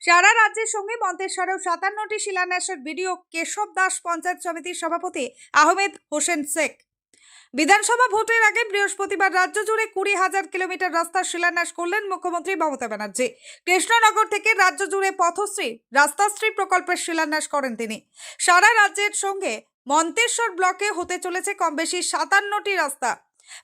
সারা রাজ্যের সঙ্গে মন্তেশ্বরেও 57টি শিলান্যাসের ভিডিও কেশব দাস পঞ্চায়েত সমিতির সভাপতি আহমেদ হোসেন শেখ। বিধানসভা ভোটের আগে বৃহস্পতিবার রাজ্য জুড়ে 20,000 কিলোমিটার রাস্তার শিলান্যাস করলেন মুখ্যমন্ত্রী মমতা ব্যানার্জি। কৃষ্ণনগর থেকে রাজ্য জুড়ে পথশ্রী রাস্তাশ্রী প্রকল্পের শিলান্যাস করেন তিনি। সারা রাজ্যের সঙ্গে মন্তেশ্বর ব্লকে হতে চলেছে কম বেশি 57টি রাস্তা।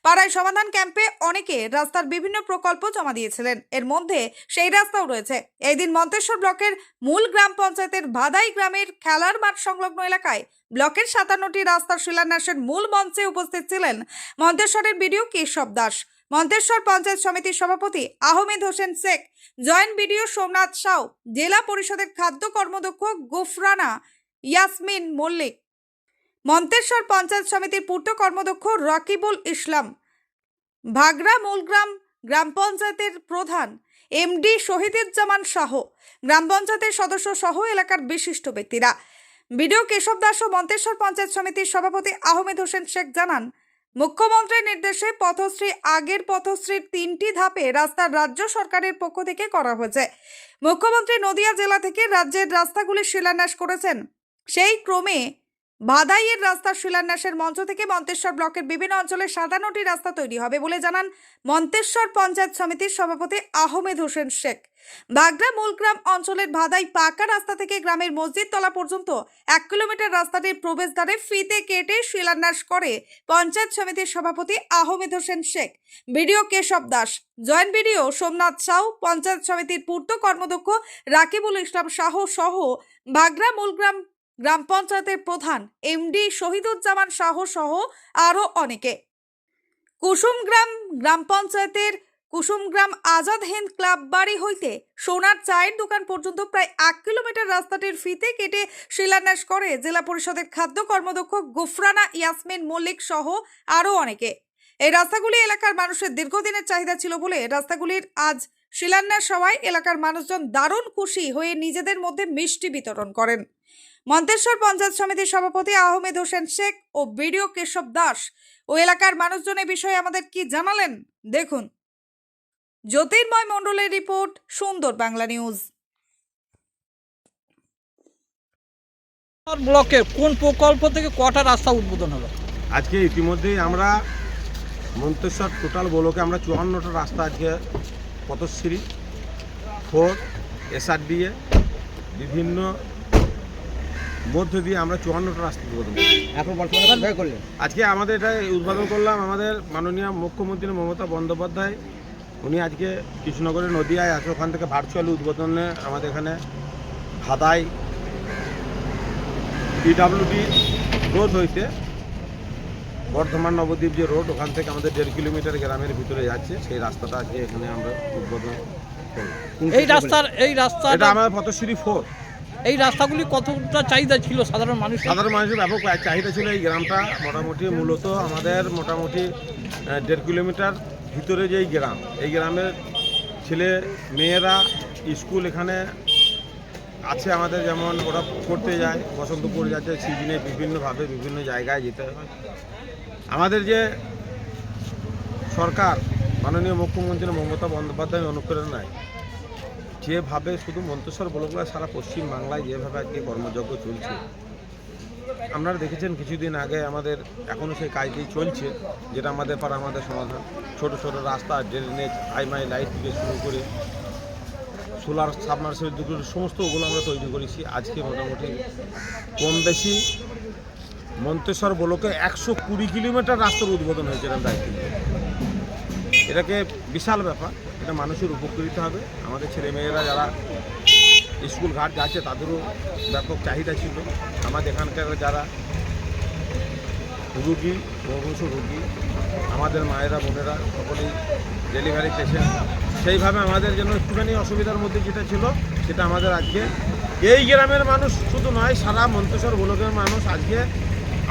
পাড়ায় সমাধান ক্যাম্পে অনেকে রাস্তার বিভিন্ন প্রকল্প জমা দিয়েছিলেন, এর মধ্যে সেই রাস্তাও রয়েছে। এই দিন মন্তেশ্বর ব্লকের মূল গ্রাম পঞ্চায়েতের ভাদাই গ্রামের খেলার মাঠ সংলগ্ন এলাকায় ব্লকের 57টি রাস্তার শিলান্যাসের মূল মঞ্চে উপস্থিত ছিলেন মন্তেশ্বরের বিডিও কেশব দাস, মন্তেশ্বর পঞ্চায়েত সমিতির সভাপতি আহমেদ হোসেন শেখ, জয়েন্ট বিডিও সোমনাথ সাউ, জেলা পরিষদের খাদ্য কর্মদক্ষ গুফরানা ইয়াসমিন মল্লিক, মন্তেশ্বর পঞ্চায়েত সমিতির পূর্ত কর্মদক্ষ রাকিবুল ইসলাম, ভাগড়া মূলগ্রাম গ্রাম পঞ্চায়েতের প্রধান এমডি শহীদুজ্জামান শাহ, গ্রাম পঞ্চায়েতের সদস্য সহ এলাকার বিশিষ্ট ব্যক্তিরা। বিডিও কেশব দাস ও মন্তেশ্বর পঞ্চায়েত সমিতির সভাপতি আহমেদ হোসেন শেখ জানান, মুখ্যমন্ত্রীর নির্দেশে পথশ্রী আগের পথশ্রীর 3টি ধাপে রাস্তা রাজ্য সরকারের পক্ষ থেকে করা হয়েছে। মুখ্যমন্ত্রী নদিয়া জেলা থেকে রাজ্যের রাস্তাগুলি শিলান্যাস করেছেন। সেই ক্রমে ভাদাইয়ের রাস্তার শিলান্যাসের মঞ্চ থেকে মন্তেশ্বর ব্লকের বিভিন্ন অঞ্চলে 57টি রাস্তা তৈরি হবে বলে জানান মন্তেশ্বর পঞ্চায়েত সমিতির সভাপতি আহমেদ হোসেন শেখ। বাগড়া মূলগ্রাম অঞ্চলের ভাদাই পাকা রাস্তা থেকে গ্রামের মসজিদ তলা পর্যন্ত 1 কিলোমিটার রাস্তাটির প্রবেশদ্বারে ফিতে কেটে শিলান্যাস করে পঞ্চায়েত সমিতির সভাপতি Ahmed Hossain Sheikh. BDO Keshab Das, joint BDO Somnath Sau, panchayat সমিতির পূর্ত কর্মদক্ষ রাকিবুল ইসলাম শাহ সহ বাগড়া মূলগ্রাম গ্রাম পঞ্চায়েতের প্রধান এমডি শহীদুজ্জামান শাহ সহ আরও অনেকে। কুসুমগ্রাম গ্রাম পঞ্চায়েতের কুসুমগ্রাম আজাদ হিন্দ ক্লাব বাড়ি হইতে সোনার চায়ের দোকান পর্যন্ত প্রায় 1 কিলোমিটার রাস্তাটির ফিতে কেটে শিলান্যাস করে জেলা পরিষদের খাদ্য কর্মদক্ষ গুফরানা ইয়াসমিন মল্লিক সহ আরও অনেকে। এই রাস্তাগুলি এলাকার মানুষের দীর্ঘদিনের চাহিদা ছিল বলে রাস্তাগুলির আজ শিলান্যাস হওয়ায় এলাকার মানুষজন দারুণ খুশি হয়ে নিজেদের মধ্যে মিষ্টি বিতরণ করেন। মন্তেশ্বর পঞ্চায়েত সমিতির সভাপতি আহমেদ হোসেন শেখ ও বিডিও কেশব দাস ও এলাকার মানুষজন এই বিষয়ে আমাদের কি জানালেন দেখুন। জ্যোতির্ময় মণ্ডলের রিপোর্ট, সুন্দর বাংলা নিউজ। ব্লকের কোন প্রকল্প থেকে কটা রাস্তা উদ্বোধন হলো? আজকে ইতিমধ্যেই আমরা মন্তেশ্বর টোটাল ব্লকে আমরা 54টা রাস্তা আজকে পথশ্রী 4 SRDA বিভিন্ন মধ্য দিয়ে আমরা 54টা রাস্তা উদ্বোধন করি। আজকে আমাদের এটা উদ্বোধন করলাম আমাদের মাননীয় মুখ্যমন্ত্রী মমতা বন্দ্যোপাধ্যায়। উনি আজকে কৃষ্ণনগরে নদিয়ায় আছে, ওখান থেকে ভার্চুয়ালি উদ্বোধনে আমাদের এখানে ভাদাই PWD রোড হইতে বর্ধমান নবদ্বীপ যে রোড, ওখান থেকে আমাদের 1.5 কিলোমিটার গ্রামের ভিতরে যাচ্ছে, সেই রাস্তাটা আজকে এখানে আমরা উদ্বোধন করি। এই রাস্তা এটা আমাদের পথশ্রী 4। এই রাস্তাগুলি কতটা চাহিদা ছিল সাধারণ মানুষের? ব্যাপক চাহিদা ছিল। এই গ্রামটা মোটামুটি মূলত আমাদের মোটামুটি 1.5 কিলোমিটার ভিতরে যেই গ্রাম, এই গ্রামের ছেলে মেয়েরা স্কুল এখানে আছে আমাদের, যেমন ওরা পড়তে যায়, বসন্তপুর যাচ্ছে, সিজনে বিভিন্নভাবে বিভিন্ন জায়গায় যেতে হয়। আমাদের যে সরকার মাননীয় মুখ্যমন্ত্রী মমতা বন্দ্যোপাধ্যায় অনুপ্রেরণায় যেভাবে শুধু মন্তেশ্বর ব্লক নয় সারা পশ্চিম বাংলায় যেভাবে আজকে কর্মযজ্ঞ চলছে, আপনারা দেখেছেন কিছুদিন আগে আমাদের এখনও সেই কাজটি চলছে, যেটা আমাদের পাড়া আমাদের সমাধান। ছোট ছোট রাস্তা, ড্রেনেজ, হাইমাই লাইট থেকে শুরু করে সোলার সাবমার্সিবল দিকে সমস্ত ওগুলো আমরা তৈরি করেছি। আজকে মোটামুটি কম বেশি মন্তেশ্বর ব্লকে 120 কিলোমিটার রাস্তার উদ্বোধন হয়েছে। এটাকে বিশাল ব্যাপার, এটা মানুষের উপকৃত হবে। আমাদের ছেলেমেয়েরা যারা স্কুল ঘাট যাচ্ছে তাদেরও ব্যাপক চাহিদা ছিল। আমাদের এখানকার যারা রুগী, বহুংশ রুগী, আমাদের মায়েরা বোনেরা সকলেই ডেলিভারি পেশেন্ট, সেইভাবে আমাদের জন্য একটুখানি অসুবিধার মধ্যে যেটা ছিল সেটা আমাদের আজকে এই গ্রামের মানুষ শুধু নয়, সারা মন্তেশ্বর ব্লকের মানুষ আজকে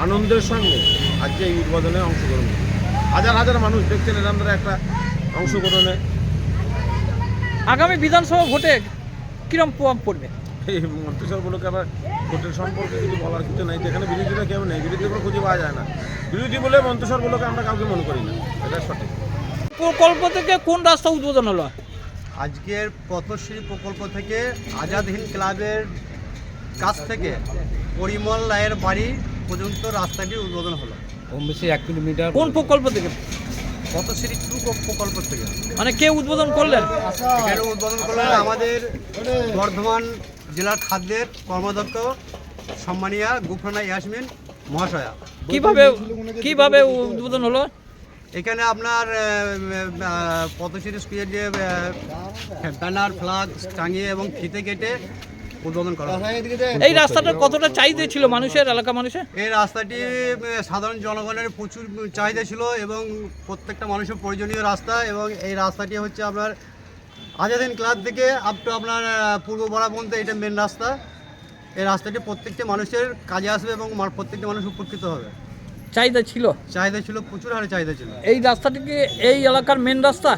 আনন্দের সঙ্গে আজকে এই উদ্বোধনে অংশগ্রহণ করে। হাজার হাজার মানুষ দেখছেন এরকম একটা অংশগ্রহণে। আগামী বিধানসভা ভোটে কিরম প্রভাব পড়বে? এই মন্তেশ্বর ব্লকে আবার ভোটের সম্পর্কে কিছু বলার কিছু নাই, যেখানে বিরোধীরা কেউ নেই, বিরোধী কোনো খুঁজে পাওয়া যায় না। বিরোধী বলে মন্তেশ্বর ব্লকে আমরা কাউকে মনে করি না, এটা সঠিক। প্রকল্প থেকে কোন রাস্তা উদ্বোধন হলো? আজকের পথশ্রী প্রকল্প থেকে আজাদ হিন্দ ক্লাবের কাছ থেকে পরিমল রায়ের বাড়ি পর্যন্ত রাস্তাটি উদ্বোধন হলো। কম বেশি 1 কিলোমিটার। কোন প্রকল্প থেকে? পথশ্রী 2 প্রকল্প থেকে। মানে কে উদ্বোধন করলেন? এখানে উদ্বোধন করলেন আমাদের বর্ধমান জেলার খাদ্যের কর্মদক্ষ সম্মানীয়া গুফরানা ইয়াসমিন মহাশয়া। কিভাবে উদ্বোধন হলো? এখানে আপনার পথশ্রী স্কুলের যে ব্যানার ফ্ল্যাগ টাঙিয়ে এবং ফিতে কেটে উদ্বোধন করা হয়। এই রাস্তাটার কতটা চাহিদা ছিল মানুষের, এলাকা মানুষের? এই রাস্তাটি সাধারণ জনগণের প্রচুর চাহিদা ছিল এবং প্রত্যেকটা মানুষের প্রয়োজনীয় রাস্তা, এবং এই রাস্তাটি হচ্ছে আপনার আজাদ হিন্দ ক্লাব থেকে আপ টু আপনার পূর্ব বড়া পর্যন্ত এটা মেন রাস্তা। এই রাস্তাটি প্রত্যেকটা মানুষের কাজে আসবে এবং প্রত্যেকটা মানুষ উপকৃত হবে। চাহিদা ছিল? চাহিদা ছিল, প্রচুর হারে চাহিদা ছিল। এই রাস্তাটি কি এই এলাকার মেন রাস্তা?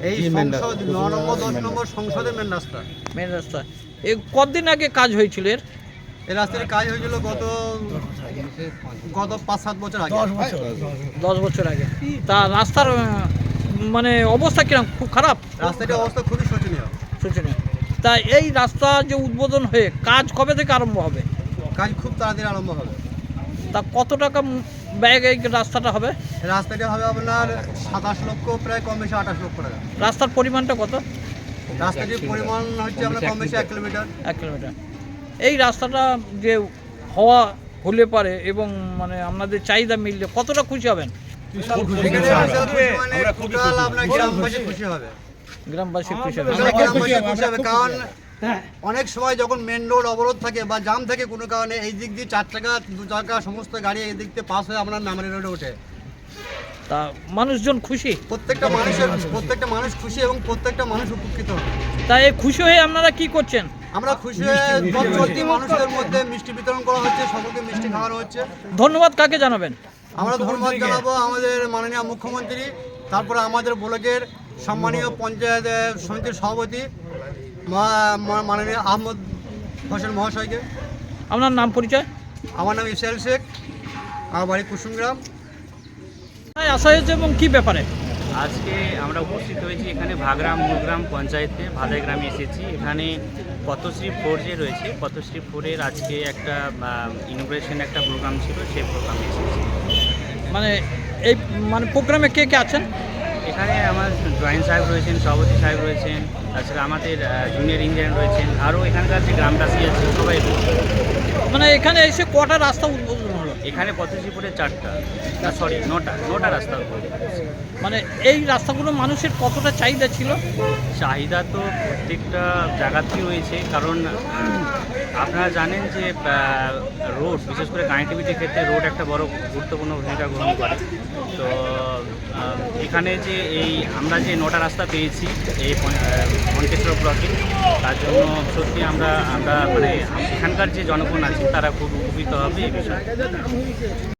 এই সংসদ 9 নম্বর 10 নম্বর সংসদের মেন রাস্তা। মেন রাস্তা। এই কতদিন আগে কাজ হয়েছিল এর? এই রাস্তাটির কাজ হয়েছিল গত 5-7 বছর আগে। 10 বছর আগে। তা রাস্তার মানে অবস্থা কিরকম? খুব খারাপ? রাস্তাটির অবস্থা খুবই শোচনীয়। শোচনীয়। তা এই রাস্তা যে উদ্বোধন হয়ে কাজ কবে থেকে আরম্ভ হবে? কাজ খুব তাড়াতাড়ি আরম্ভ হবে। তা কত টাকা ব্যয় এই রাস্তাটা হবে? রাস্তাটি হবে আপনার 27 লক্ষ, প্রায় কম বেশি 28 লক্ষ টাকা। রাস্তার পরিমাণটা কত? রাস্তাটির পরিমাণ হচ্ছে আপনার কম বেশি 1 কিলোমিটার। 1 কিলোমিটার। এই রাস্তাটা যে হওয়া হলে পারে এবং মানে আপনাদের চাহিদা মিললে কতটা খুশি হবেন? এখানে বিশাল খুশি, মানে টোটাল আপনার গ্রামবাসী খুশি হবে। গ্রামবাসী খুশি হবে। গ্রামবাসী খুশি হবে, কারণ অনেক সময় যখন মেন রোড অবরোধ থাকে বা জাম থাকে কোনো কারণে, এই দিক দিয়ে 4 চাকা 2 চাকা সমস্ত গাড়ি এই দিক দিয়ে পাস হয়ে আপনার মেমারি রোডে ওঠে। তা মানুষজন খুশি? প্রত্যেকটা মানুষ খুশি এবং প্রত্যেকটা মানুষ উপকৃত হবে। তা এই খুশি হয়ে আপনারা কি করছেন? আমরা খুশি হয়ে চলতি মানুষদের মধ্যে মিষ্টি বিতরণ করা হচ্ছে, সকলকে মিষ্টি খাওয়ানো হচ্ছে। ধন্যবাদ কাকে জানাবেন? আমরা ধন্যবাদ জানাবো আমাদের মাননীয় মুখ্যমন্ত্রী, তারপরে আমাদের ব্লকের সম্মানীয় পঞ্চায়েত সমিতির সভাপতি মাননীয় আহমদ হোসেন মহাশয়কে। আপনার নাম পরিচয়? আমার নাম ইসরায়েল শেখ, আমার বাড়ি কুসুমগ্রাম। আসা হয়েছে এবং কি ব্যাপারে? আজকে আমরা উপস্থিত হয়েছি এখানে ভাগরাম মূলগ্রাম পঞ্চায়েতে ভাদাই গ্রামে এসেছি। এখানে পথশ্রী 4 যে রয়েছে, পথশ্রী 4-এর আজকে একটা ইনোগ্রেশন একটা প্রোগ্রাম ছিল, সেই প্রোগ্রামে এসেছি। মানে এই মানে প্রোগ্রামে কে কে আছেন? এখানে আমার জয়েন্ট সাহেব রয়েছেন, সভাপতি সাহেব রয়েছেন, তাছাড়া আমাদের জুনিয়র ইঞ্জিনিয়ার রয়েছেন, আরও এখানকার যে গ্রামবাসী আছে সবাই রয়েছে। মানে এখানে এসে কটা রাস্তা উদ্বোধন হলো? এখানে পথশ্রী 4-এর 9টা রাস্তা উদ্বোধন হয়েছে। মানে এই রাস্তাগুলো মানুষের কতটা চাহিদা ছিল? চাহিদা তো প্রত্যেকটা জায়গাতেই রয়েছে, কারণ আপনারা জানেন যে রোড, বিশেষ করে কানেক্টিভিটির ক্ষেত্রে রোড একটা বড় গুরুত্বপূর্ণ ভূমিকা গ্রহণ করে। তো এখানে যে আমরা যে 9টা রাস্তা পেয়েছি এই মন্তেশ্বর ব্লকে, তার জন্য সত্যি আমরা মানে এখানকার যে জনগণ আছে তারা খুব উপকৃত হবে এই বিষয়ে।